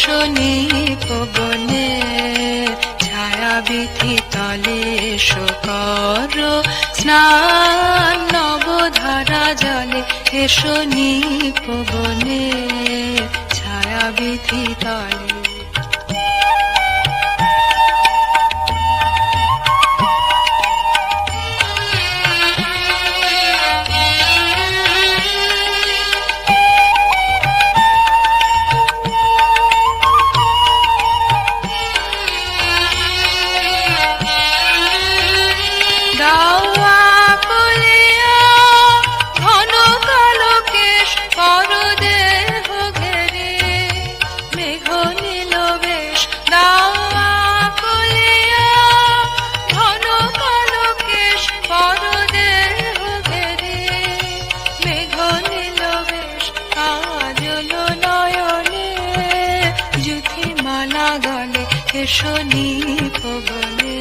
শনি পবনে ছায়া বিধি তলে শোকর স্নান নবধারা জলে শনি পবনে ছায়া বিধি তলে। শনি পবনে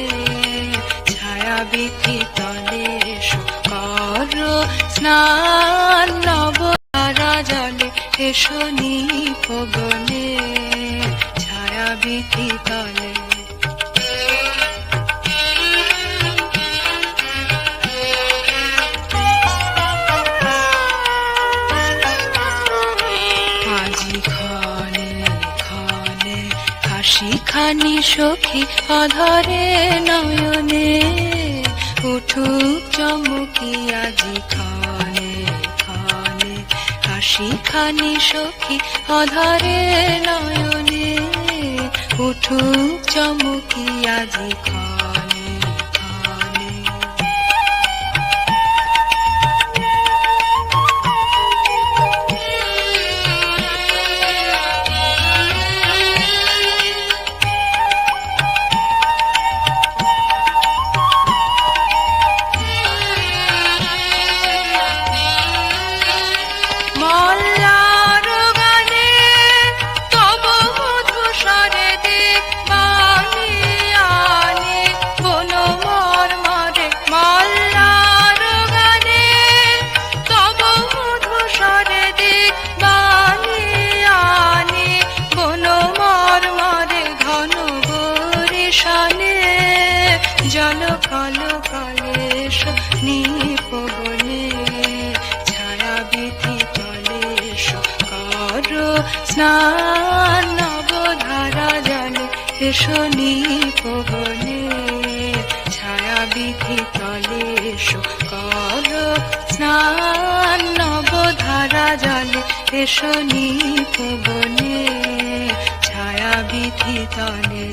ছায়া বিধি তলে শোকর স্নান নবধারা জলে শনি পবনে ছায়া বিধি তলে। খানি সখী অধরে নয়নে উঠুক চমকি আজি খানে খানে হাসি খানি সখী অধরে নয়নে উঠুক চমকি আজি খানে খানে। জল কল কলেশ নিপবনে ছায়া বিধি তলে শোকর স্নান নবধারা জলে শনি পবনে ছায়া বিধি তলে শোকর স্নান নবধারা জলে শনি পবনে ছায়া বিধি তলে।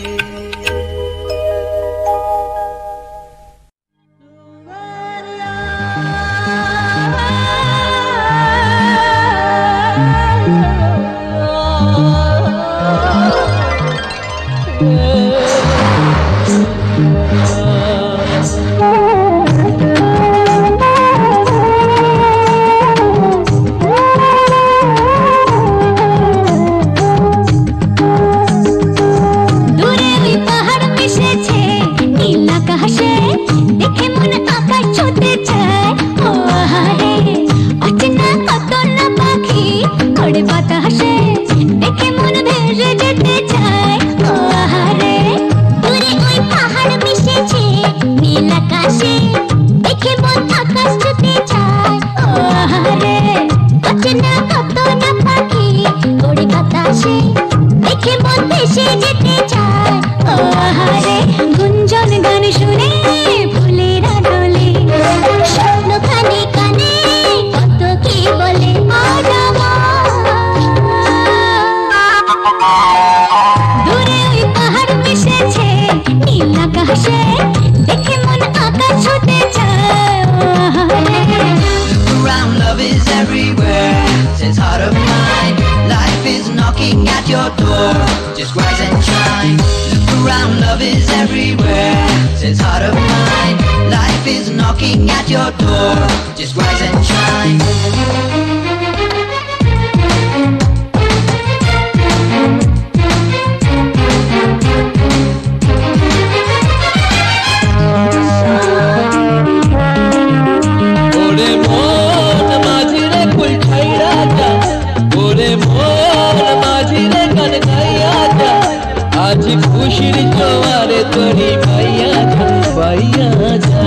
दूरे भी everywhere, says heart of mine. Life is knocking at your door, just rise and shine. খুশির জোয়ারে তোরি পাইয়া যা পাইয়া যা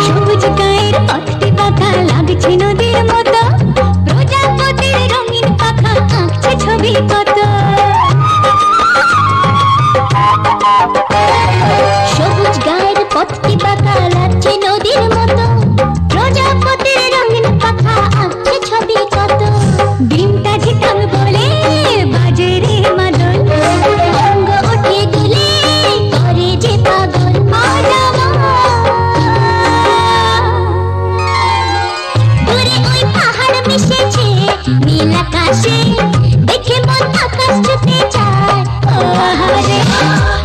সবুজ গায়ের পথটি বাঁকা লাগছে নদীর মতো প্রজাপতির রঙিন পাখা আঁকছে ছবি কত সবুজ গায়ের পথটি বাঁকা লাগছে নদীর মতো প্রজাপতির রঙিন পাখা আঁকছে ছবি কত ডিমটা ঝিটাং বলে বাজে রে মাদল অঙ্গ উঠে দিলে করে যে পাগল দূরে ওই পাহাড় মিশেছে নীল আকাশে দেখে মন আকাশ ছুটে যায় ও আহারে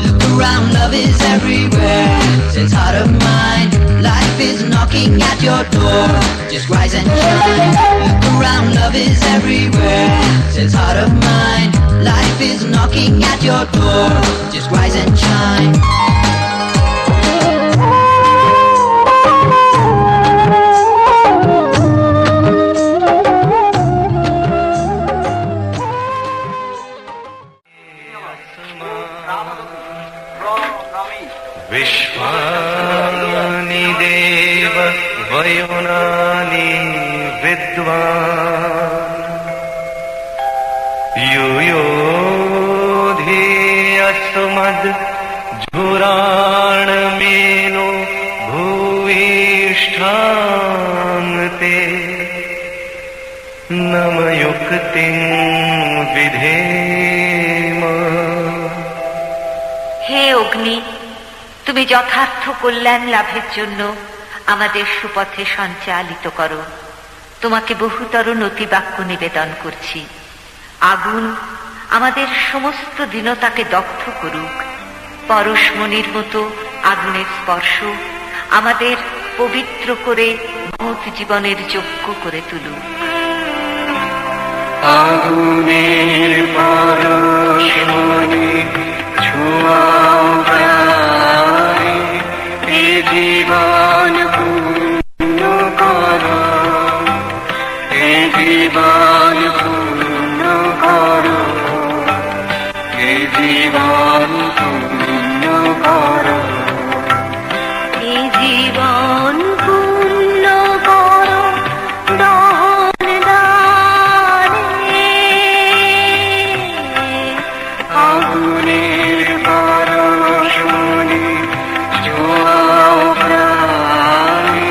Look around, love is everywhere, says heart of mine. Life is knocking at your door, just rise and shine. Look around, love is everywhere, says heart of mine. Life is knocking at your door, just rise and shine. विश्वानि देव वयोनानि विद्वान् यूयो धियस्मद् झुराणमेनो भूयिष्ठान्ते नमयुक्तिं विधेम। হে অগ্নি, তুমি যথার্থ কল্যাণ লাভের জন্য আমাদের সুপথে সঞ্চালিত করো। তোমাকে বহুতর নতি বাক্য নিবেদন করছি। আগুন আমাদের সমস্ত দীনতাকে দগ্ধ করুক। পরশমণির মতো আগুনের স্পর্শ আমাদের পবিত্র করে মহৎ জীবনের যোগ্য করে তুলুক। আগুনের পরশমণি ছোঁয়াও প্রাণে, এ জীবন পূর্ণ করো, এ জীবন পূর্ণ করো, এ জীবন পূর্ণ করো, এ জীবন পূর্ণ করো দহন দানে। আগুনের পরশমণি ছোঁয়াও প্রাণে।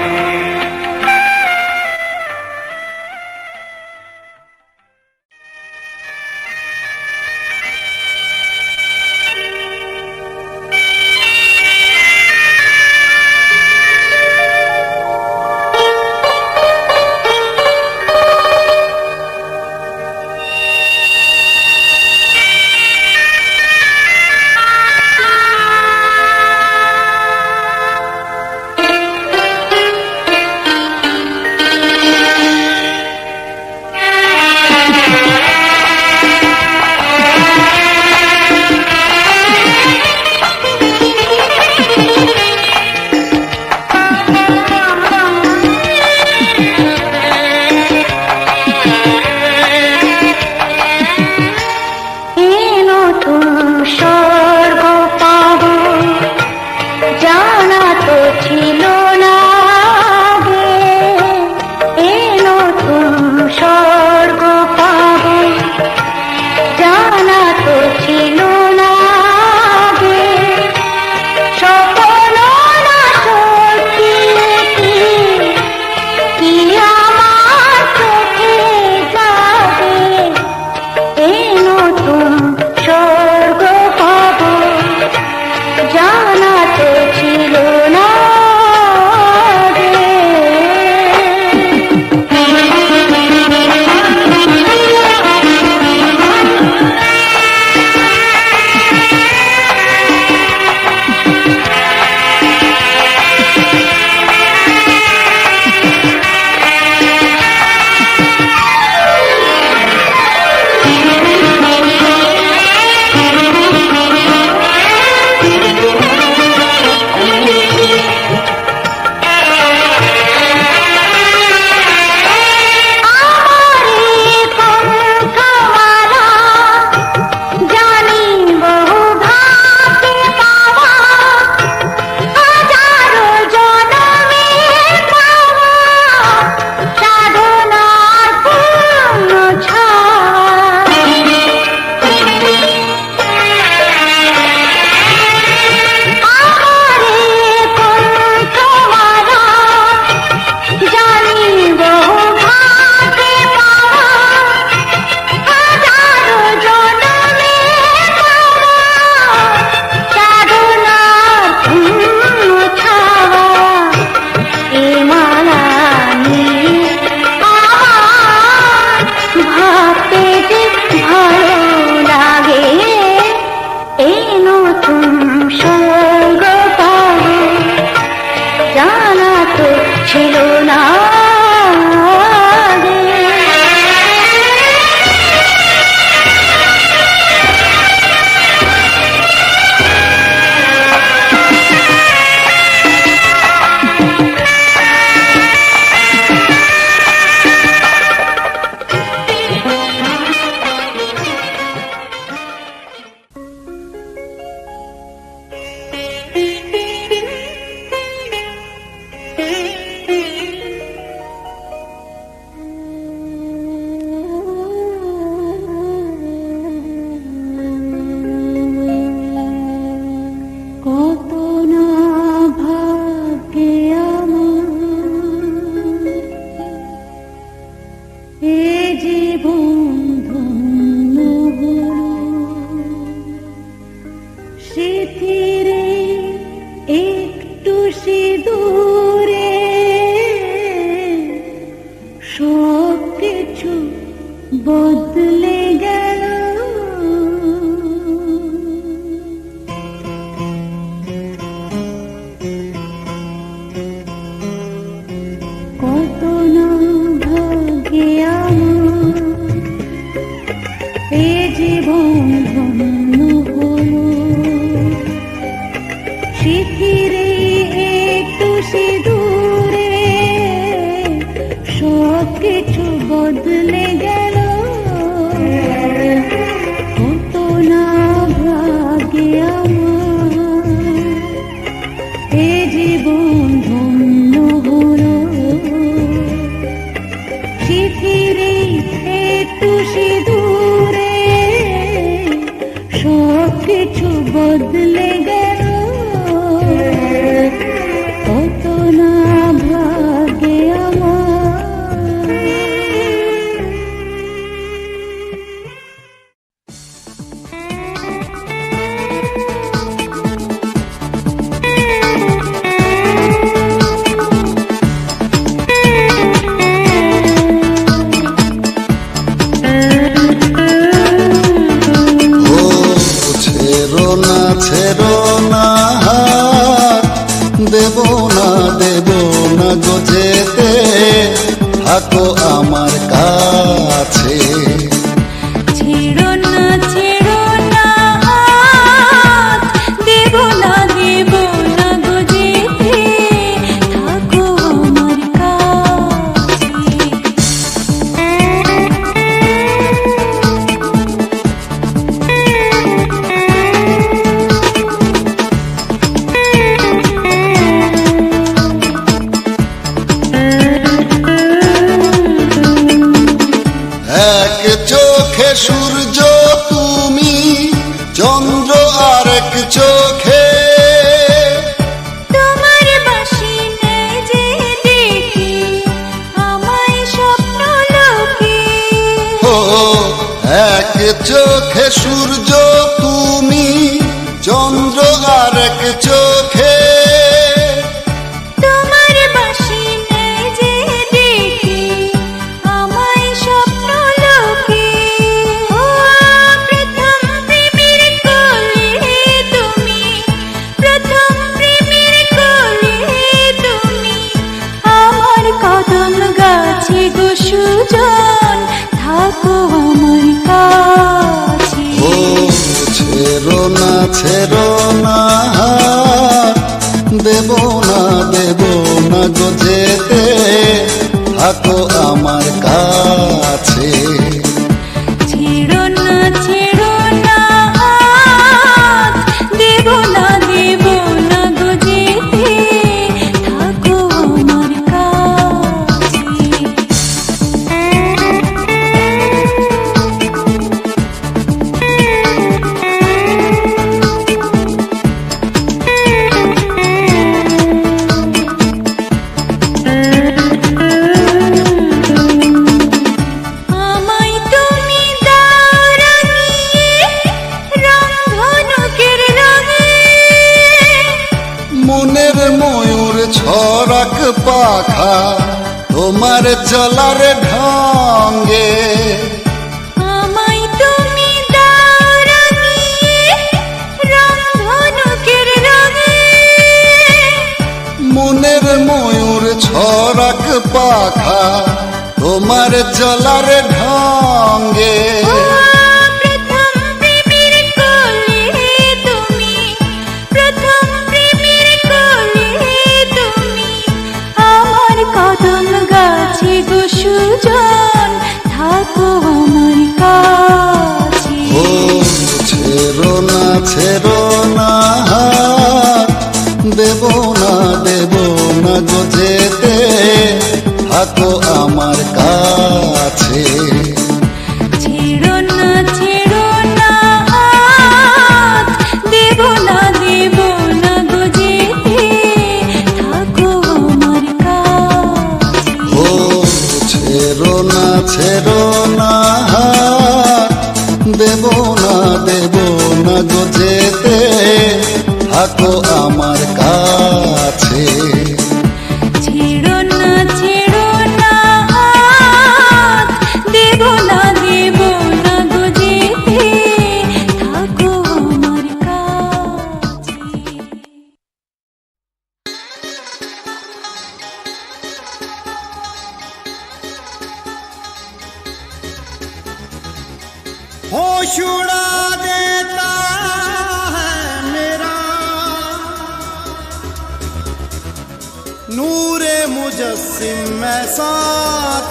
স্বর্গ সব কিছু বদলে গেল, কত না ভাগে আমার। ছেড়ো না হাত, দেব না গো যেতে, থাকো আমার কাছে। ছেড়ো না হাত, দেব না গো যেতে, থাকো আমার কাছে। এক চোখে সূর্য তুমি, চন্দ্র আরেক চোখে, তোমার বাঁশি নেই যে দেখি আমায় স্বপ্ন লোকে। ও এক চোখে সূর্য তুমি, চন্দ্র আরেক চোখে, তোমার বাঁশি নেই যে দেখি আমায় স্বপ্ন লোকে। ও প্রথম প্রেমের কোলে তুমি, প্রথম প্রেমের কোলে তুমি, আমার কদম গাছে গো সুজন, থাকো আমার কাছে। ও ছেড়ো না হাত, দেব না গো যেতে, থাকো আমার কাছে। ছেড়ো না হাত, দেব না গো যেতে, থাকো আমার কাছে। আমায় তুমি দাও রাঙিয়ে, রংধনুকের রঙে, মনের ময়ূর ছড়াক পাখা, তোমার চলার ঢঙ্গে। আমায় তুমি দাও রাঙিয়ে, রংধনুকের রঙে, মনের ময়ূর ছড়াক পাখা, তোমার চলার ঢঙ্গে। ও প্রথম প্রেমের কোলে তুমি, প্রথম প্রেমের কোলে তুমি, আমার কদম গাছে গো সুজন, থাকো আমার কাছে। ও ছেড়ো না হাত, দেব না গো যেতে, থাকো আমার কাছে। ছেড়ো না হাত, দেব না গো যেতে, থাকো আমার কাছে। ও ছেড়ো না হাত, দেব না গো যেতে, থাকো আমার কাছে। ছেড়ো না হাত, দেব না গো যেতে, থাকো আমার কাছে। होश उड़ा देता है मेरा नूरे मुजस्सिम ऐसा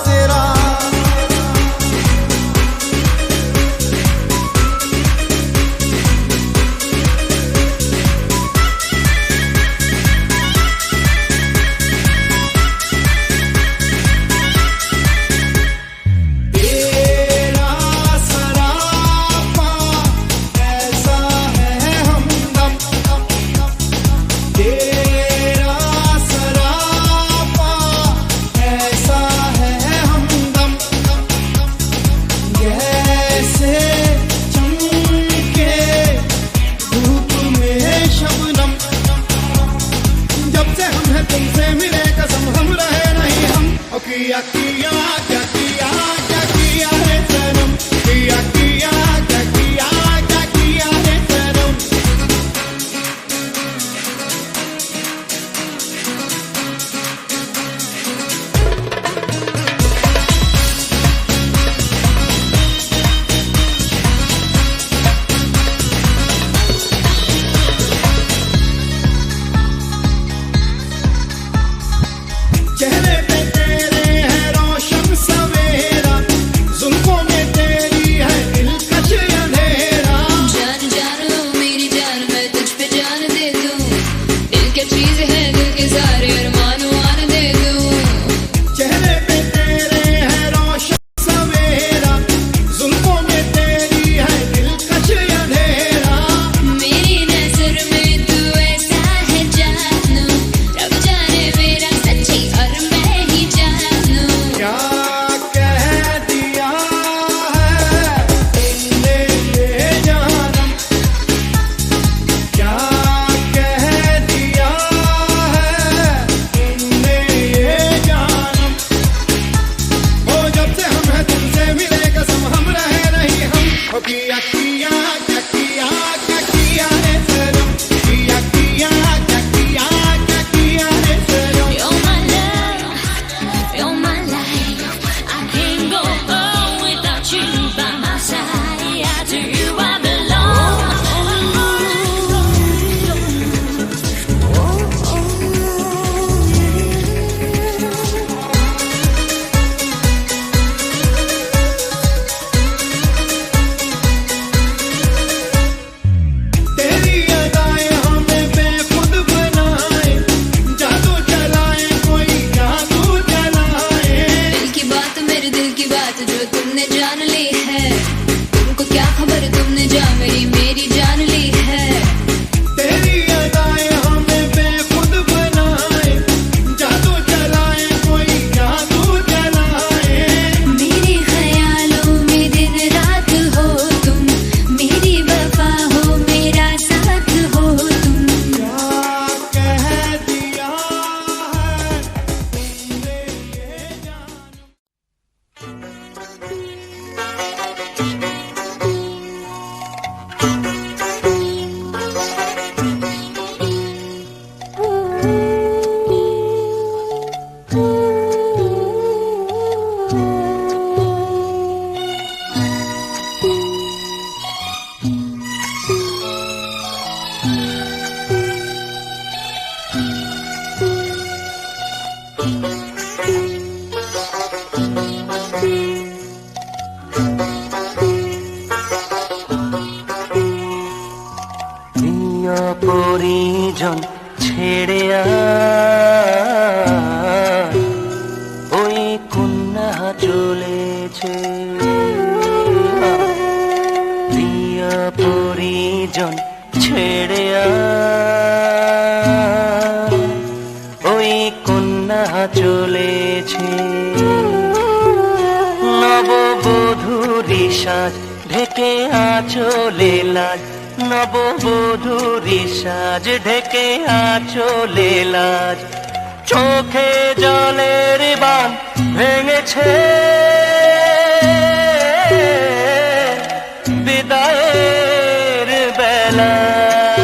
तेरा। तेरा सरापा ऐसा किया किया क्या किया क्या किया रे सनम किया किया क्या किया क्या किया रे सनम चेहरे पे तेरे है रोशन सवेरा जुल्फों में तेरी है दिलकश अंधेरा जान जानो मेरी जान मैं तुझ पे जान दे दूं दिल क्या चीज है दिल के सारे अरमान वान दे दूं चेहरे पे तेरे है रोशन सवेरा जुल्फों में तेरी है दिलकश अंधेरा मेरी नजर में तू ऐसा है जानू रब जाने मेरा सच्ची और मैं ही जानू क्या कह दिया है तुमने ये जानम क्या कह दिया है तुमने ये जानम ओ जब से हम हैं तुमसे मिले कसम हम रहे नहीं हम ओ किया किया क्या किया क्या किया रे सनम किया किया क्या किया क्या किया रे सनम You're my love, you're my life. I can't go on without you by my side. To you I belong. तेरी अदाएं हमें बेखुद बनाए जादू चलाए कोई जादू चलाए दिल की बात मेरे दिल की बात जो तुमने जान ली है तुमको क्या खबर तुमने जा मेरी जान ली है तेरी अदाएं हमें बेखुद बनाए जादू चलाए कोई जादू चलाए मेरे ख्यालों में दिन रात हो तुम मेरी वफा हो मेरा साथ हो तुम क्या कह दिया है तुमने ये जानम প্রিয় পরিজন ছেড়ে ওই কন্যা চলেছে প্রিয় পরিজন ছেড়ে ওই কন্যা চলেছে নববধূরি সাজ ঢেকে আঁচলে লাজ নববধূরি সাজ ঢেকে আঁচলে লাজ চোখে জলের বান ভেঙেছে বিদায়ের বেলায়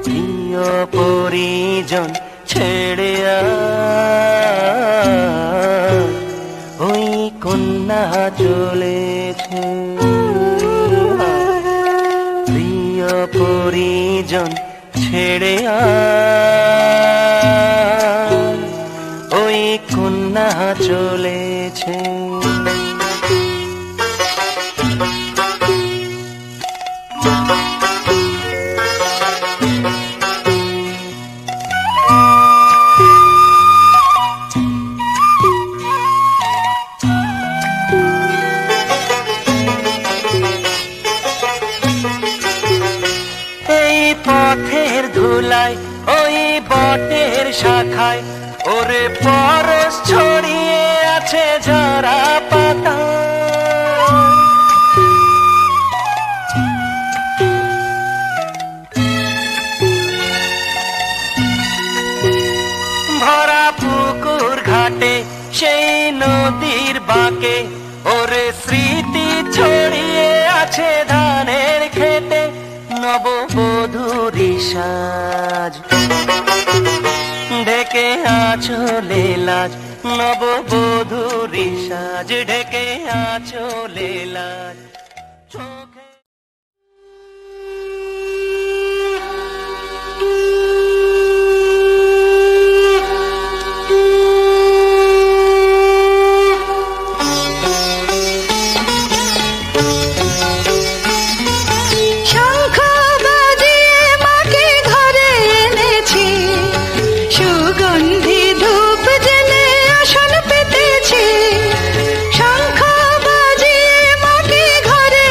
প্রিয় পরিজন ছেড়ে ওই কন্যা চলেছে প্রিয় পরিজন ছেড়ে ওই কন্যা চলেছে পথের ধুলায় ওই বটের শাখায় ওরে পরশ ছড়িয়ে আছে ঝরা পাতা আছে ধানের খেতে নববধূরি সাজ, ঢেকে আঁচলে লাজ, নববধূরি সাজ, ঢেকে আঁচলে লাজ। চোখে শঙ্খ বাজিয়ে মাকে ঘরে এনেছি, সুগন্ধি ধূপ জেলে আসন পেতেছি। শঙ্খ বাজিয়ে মাকে ঘরে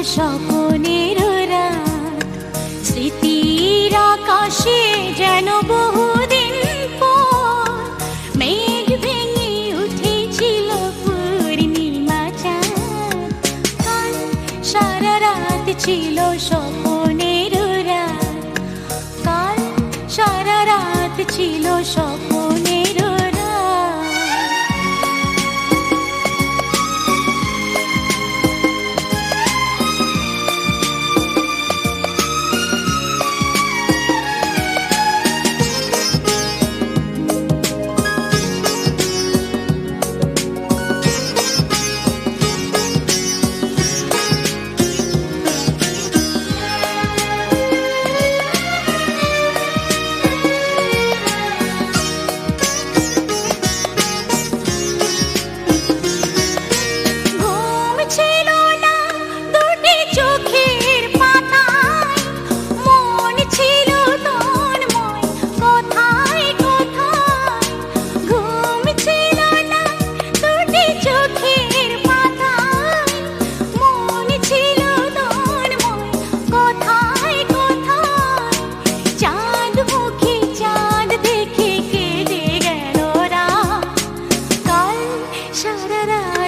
স্বপনের রাত স্মৃতির আকাশে যেন বহুদিন পর মেঘ ভেঙে উঠেছিল পূর্ণিমা চাঁদ কাল সারা রাত ছিল স্বপনের রাত কাল সারা রাত ছিল স্বপনের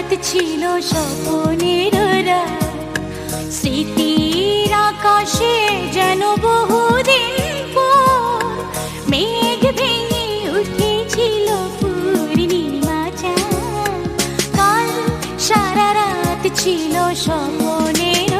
রাত ছিল স্বপনের রাত স্মৃতির আকাশে যেন বহুদিন পর মেঘ ভেঙে উঠেছিল পূর্ণিমা চাঁদ কাল সারা রাত ছিল স্বপনের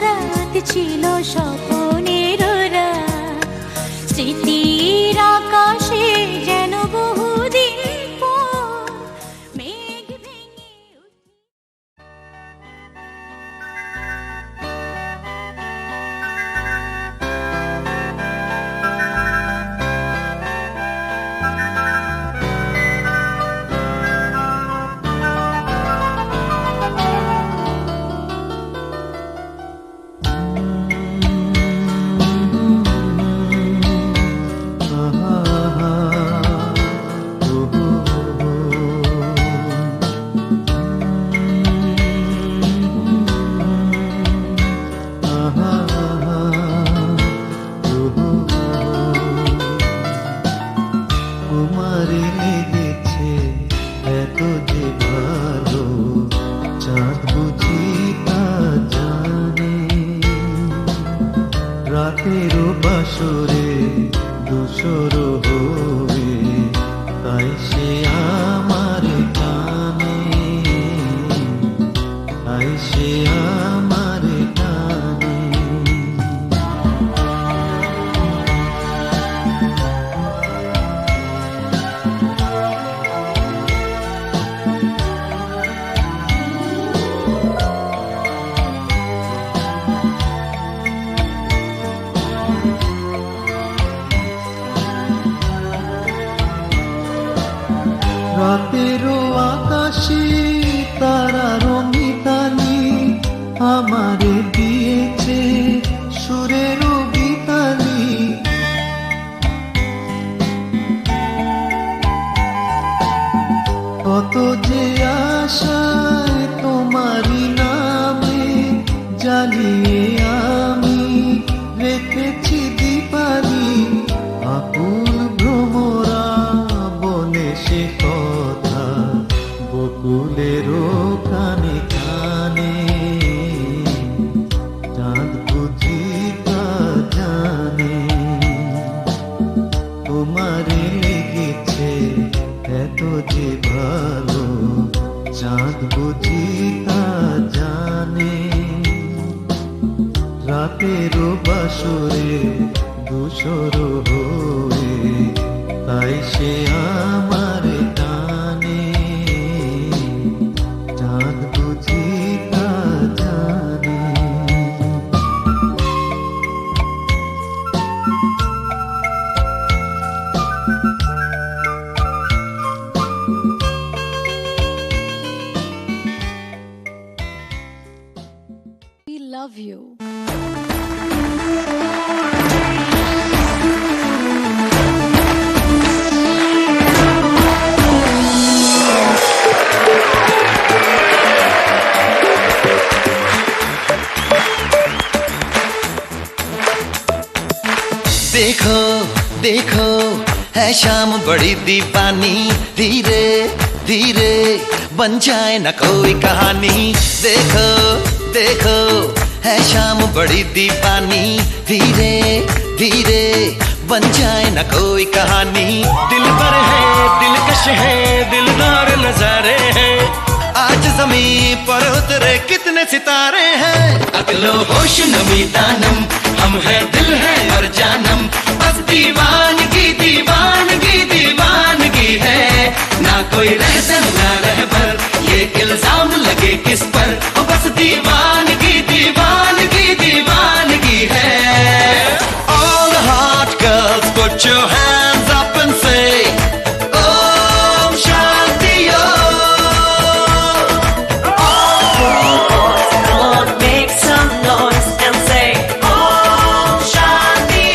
রাত ছিল স্বপনের রাত স্মৃতির আকাশে যেন বহুদিন পর মেঘ ভেঙে রাতেরও বাসরে দোসর হয়ে তাই সে আমার টানে তাই সে আমার টানে রাতেরও আকাশে তারার মিতালি রাতেরও কানে কানে চাঁদ বুঝি তা জানে তোমারে লেগেছে এত যে ভালো চাঁদ বুঝি তা জানে রাতেরও বাসরে দুশোর হয়ে তাই সে আমার টানে চাঁদ বুঝি তা জানে We love you. देखो देखो है शाम बड़ी दीवानी धीरे धीरे बन जाए न कोई कहानी देखो देखो है शाम बड़ी दीवानी धीरे धीरे बन जाए न कोई कहानी दिल पर है दिलकश है दिलदार नजारे हैं आज जमीन पर उतरे कितने सितारे हैं अकलो होश नमी दानम हम है दिल है और जानम बस दीवानगी दीवानगी दीवानगी है ना कोई रहसन ना रहबर ये इल्जाम लगे किस पर ओ बस दीवानगी दीवानगी दीवानगी है All the hot girls put your hands up and say Om Shanti Make some noise and say Om Shanti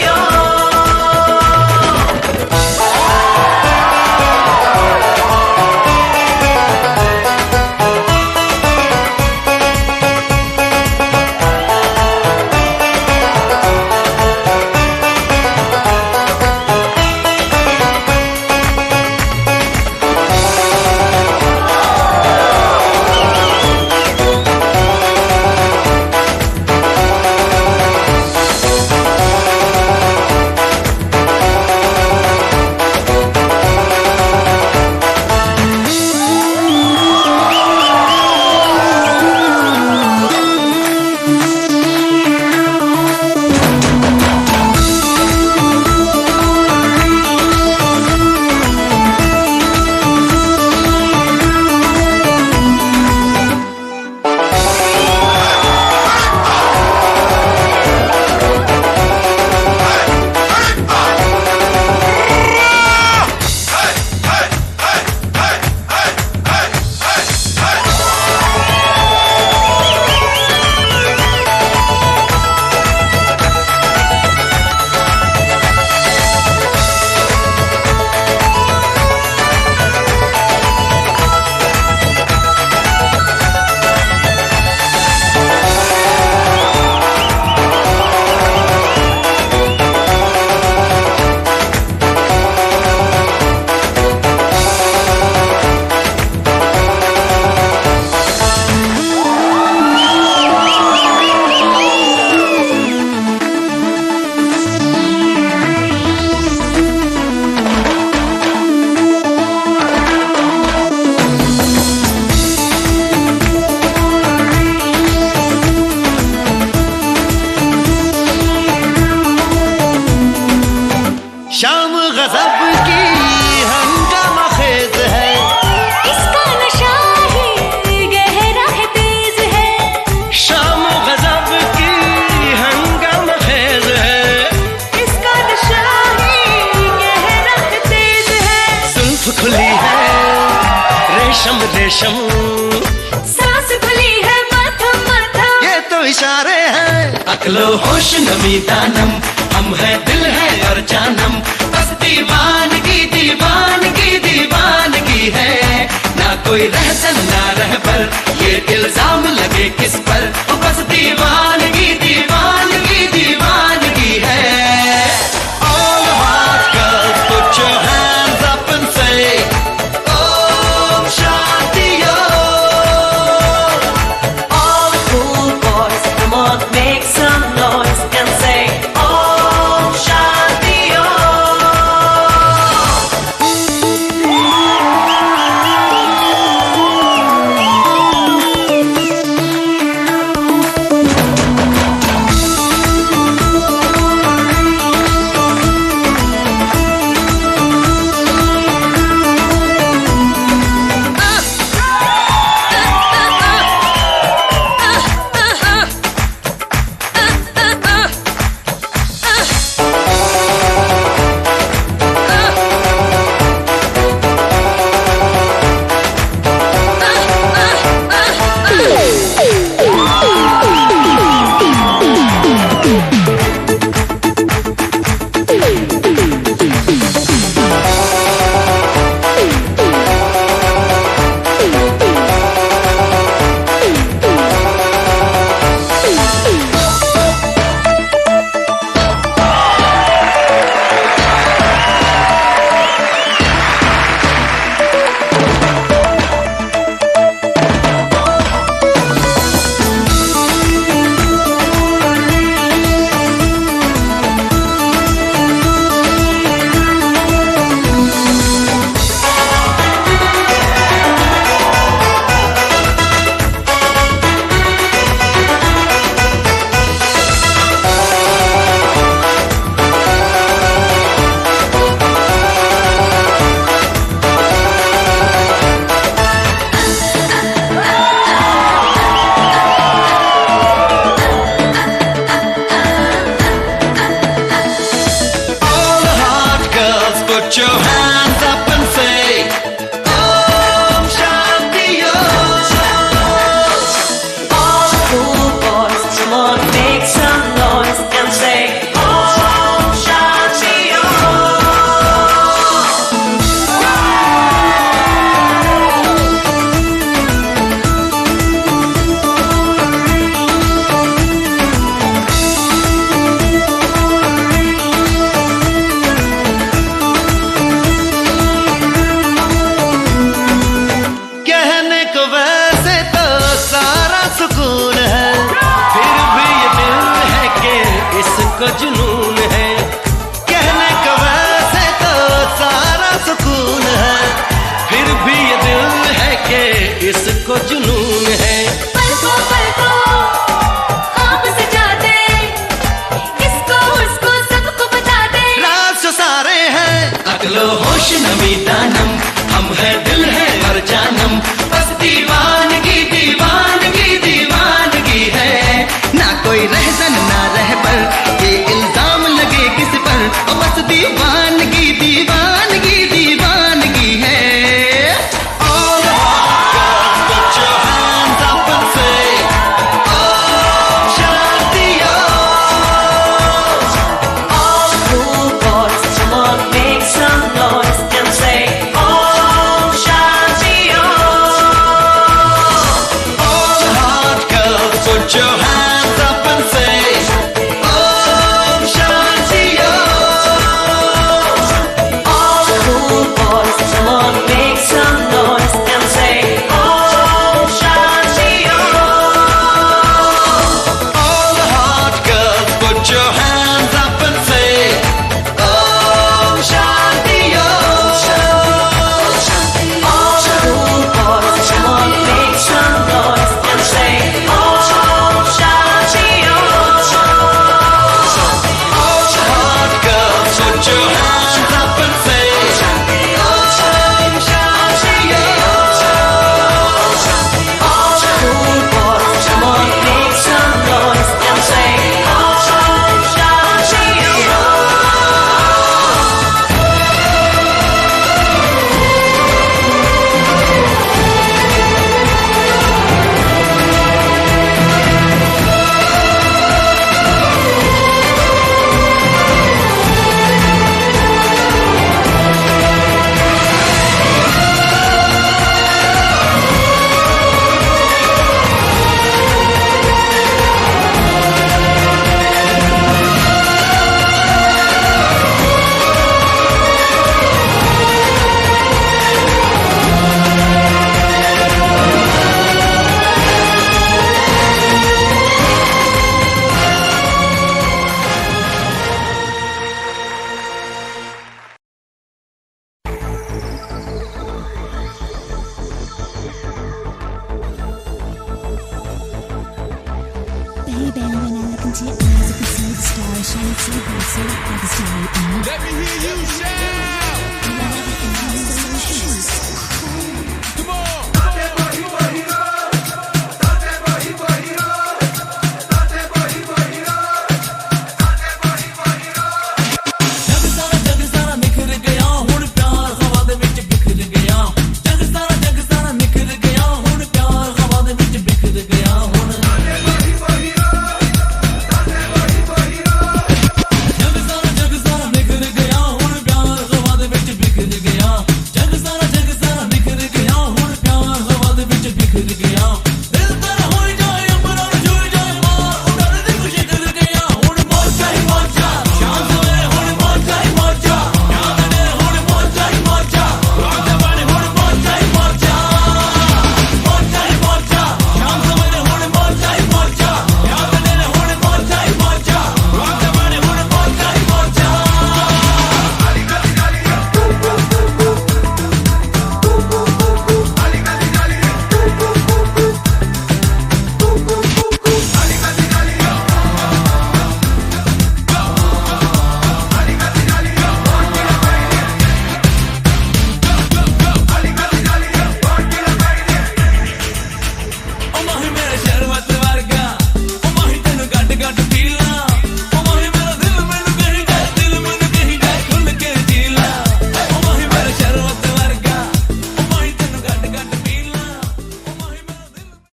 शाम गजब की हंगामा खेज है इसका नशा ही गहरा है तेज है शाम गजब की हंगामा खेज है इसका नशा ही गहरा है तेज है जुल्फ खुली है रेशम रेशम सांस खुली है माथा माथा ये तो इशारे हैं अकलो होश नमी दानम हम है दिल है और जानम बस दीवानगी दीवानगी दीवानगी है ना कोई रहसन ना रहबर ये इल्जाम लगे किस पर ओ बस दीवानगी दीवानगी दीवानगी है All the hot girls put your hands up and say Om Shanti Om Put your hands up and say, Om Shanti Om. All the cool boys, come on, make some noise and say, Om Shanti Om. All the hot girls, put your hands up and say, Om Shanti Om. All the cool boys, come on, make some noise and say, Om Shanti Om. All the hot girls, put your hands up and say, Om Shanti Om. All the cool boys, come on, make some noise and say, Om Shanti Om. Baby, when I look into your eyes, I can see the stars shining so bright, so like the starry eye. Let me hear you shout.